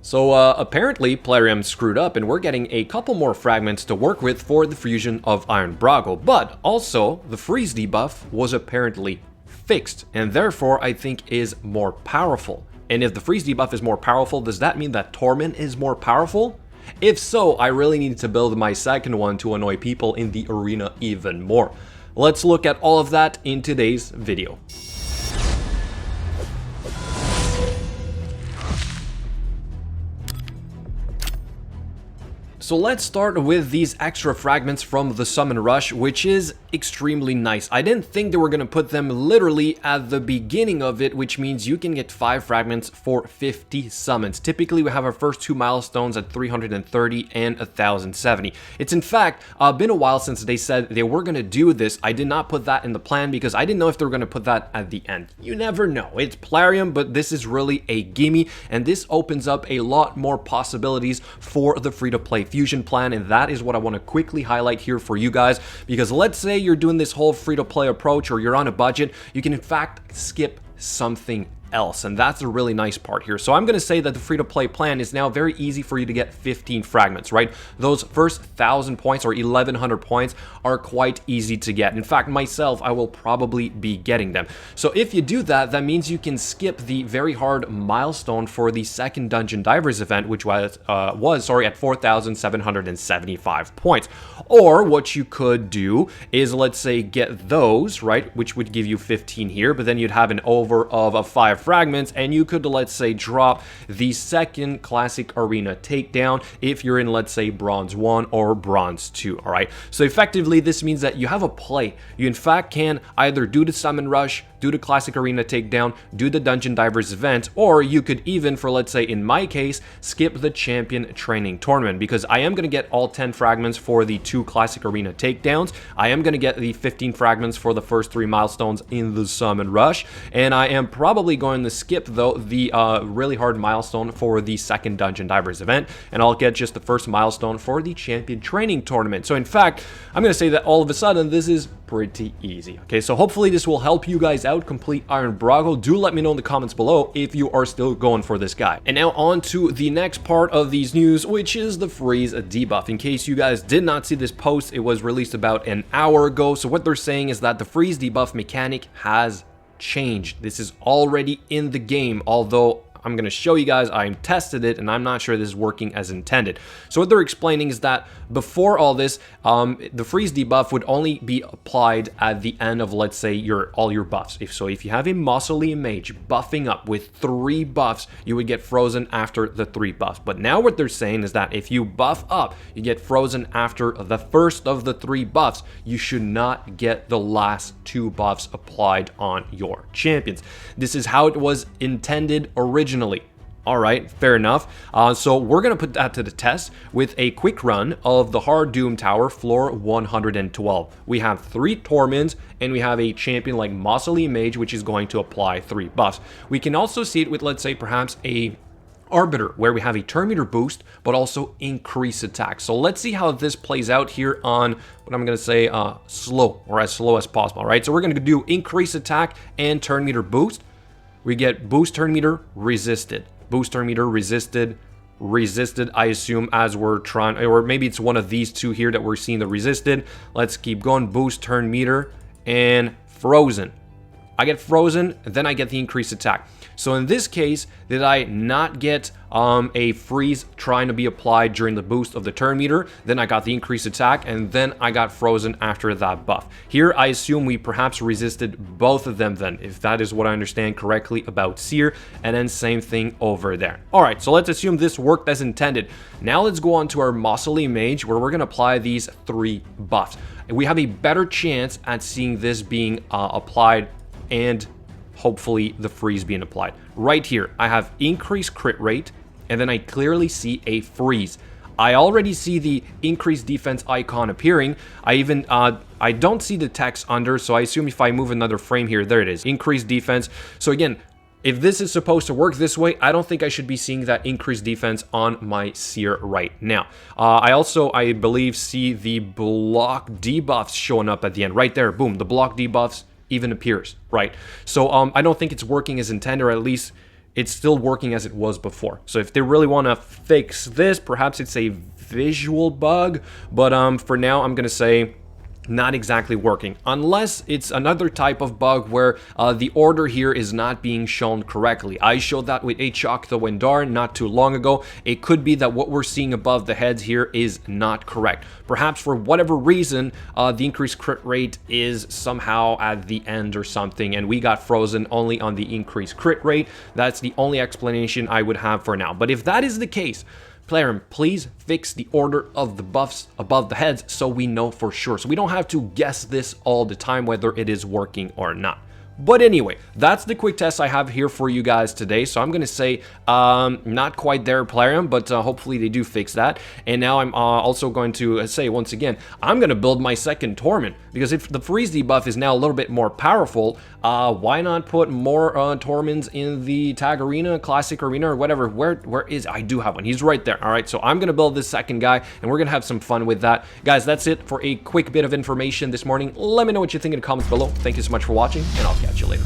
So apparently Plarium screwed up and we're getting a couple more fragments to work with for the fusion of Iron Brago, but also the freeze debuff was apparently fixed and therefore I think is more powerful. And if the freeze debuff is more powerful, does that mean that Torment is more powerful? If so, I really need to build my second one to annoy people in the arena even more. Let's look at all of that in today's video. So let's start with these extra fragments from the Summon Rush, which is extremely nice. I didn't think they were going to put them literally at the beginning of it, which means you can get 5 fragments for 50 summons. Typically, we have our first 2 milestones at 330 and 1070. It's in fact been a while since they said they were going to do this. I did not put that in the plan because I didn't know if they were going to put that at the end. You never know. It's Plarium, but this is really a gimme, and this opens up a lot more possibilities for the free-to-play fusion plan, and that is what I want to quickly highlight here for you guys, because let's say you're doing this whole free-to-play approach or you're on a budget, you can in fact skip something else, and that's a really nice part here. So I'm going to say that the free-to-play plan is now very easy for you to get 15 fragments, right? Those first 1,000 points or 1,100 points are quite easy to get. In fact, myself, I will probably be getting them. So if you do that, that means you can skip the very hard milestone for the second Dungeon Divers event, which was at 4,775 points. Or what you could do is, let's say, get those, right, which would give you 15 here, but then you'd have an over of a 5 fragments, and you could, let's say, drop the second classic arena takedown if you're in, let's say, bronze 1 or bronze 2. All right, so effectively this means that you have a play. You in fact can either do the Summon Rush, do the classic arena takedown, do the Dungeon Divers event, or you could even, for let's say in my case, skip the champion training tournament, because I am going to get all 10 fragments for the 2 classic arena takedowns. I am going to get the 15 fragments for the first 3 milestones in the Summon Rush, and I am probably going to skip though the really hard milestone for the second Dungeon Divers event, and I'll get just the first milestone for the champion training tournament. So in fact, I'm going to say that all of a sudden this is pretty easy. Okay, so hopefully this will help you guys out complete Iron Brago. Do let me know in the comments below if you are still going for this guy. And now on to the next part of these news, which is the freeze debuff. In case you guys did not see this post, it was released about an hour ago. So what they're saying is that the freeze debuff mechanic has changed. This is already in the game, although I'm going to show you guys, I tested it and I'm not sure this is working as intended. So what they're explaining is that before all this, the freeze debuff would only be applied at the end of, let's say, all your buffs. If you have a Mausoleum Mage buffing up with 3 buffs, you would get frozen after the 3 buffs. But now what they're saying is that if you buff up, you get frozen after the first of the 3 buffs. You should not get the last 2 buffs applied on your champions. This is how it was intended originally. All right, fair enough. So we're going to put that to the test with a quick run of the Hard Doom Tower, floor 112. We have 3 Torments, and we have a champion like Mausoleum Mage, which is going to apply 3 buffs. We can also see it with, let's say, perhaps a Arbiter, where we have a turn meter boost, but also increase attack. So let's see how this plays out here on what I'm going to say slow, or as slow as possible, right? So we're going to do increase attack and turn meter boost. We get boost turn meter resisted, boost turn meter resisted, I assume, as we're trying, or maybe it's one of these 2 here that we're seeing the resisted. Let's keep going. Boost turn meter and frozen. I get frozen, then I get the increased attack. So in this case, did I not get a freeze trying to be applied during the boost of the turn meter? Then I got the increased attack, and then I got frozen after that buff. Here, I assume we perhaps resisted both of them then, if that is what I understand correctly about Seer, and then same thing over there. All right, so let's assume this worked as intended. Now let's go on to our Mausoleum Mage, where we're going to apply these 3 buffs. We have a better chance at seeing this being applied and hopefully the freeze being applied. Right here, I have increased crit rate, and then I clearly see a freeze. I already see the increased defense icon appearing. I don't see the text under, so I assume if I move another frame here, there it is, increased defense. So again, if this is supposed to work this way, I don't think I should be seeing that increased defense on my Seer right now. I also, I believe, see the block debuffs showing up at the end. Right there, boom, the block debuffs even appears, right? So I don't think it's working as intended, or at least it's still working as it was before. So if they really want to fix this, perhaps it's a visual bug, but for now I'm gonna say not exactly working, unless it's another type of bug where the order here is not being shown correctly. I showed that with Achocto and Darn not too long ago. It could be that what we're seeing above the heads here is not correct. Perhaps for whatever reason, the increased crit rate is somehow at the end or something, and we got frozen only on the increased crit rate. That's the only explanation I would have for now. But if that is the case, Plarium, please fix the order of the buffs above the heads so we know for sure. So we don't have to guess this all the time whether it is working or not. But anyway, that's the quick test I have here for you guys today. So I'm going to say not quite there, Plarium, but hopefully they do fix that. And now I'm also going to say once again, I'm going to build my second Torment, because if the freeze debuff is now a little bit more powerful, why not put more Torments in the Tag Arena, Classic Arena, or whatever? Where is, I do have one. He's right there. All right, so I'm going to build this second guy, and we're going to have some fun with that. Guys, that's it for a quick bit of information this morning. Let me know what you think in the comments below. Thank you so much for watching, and I'll catch you later.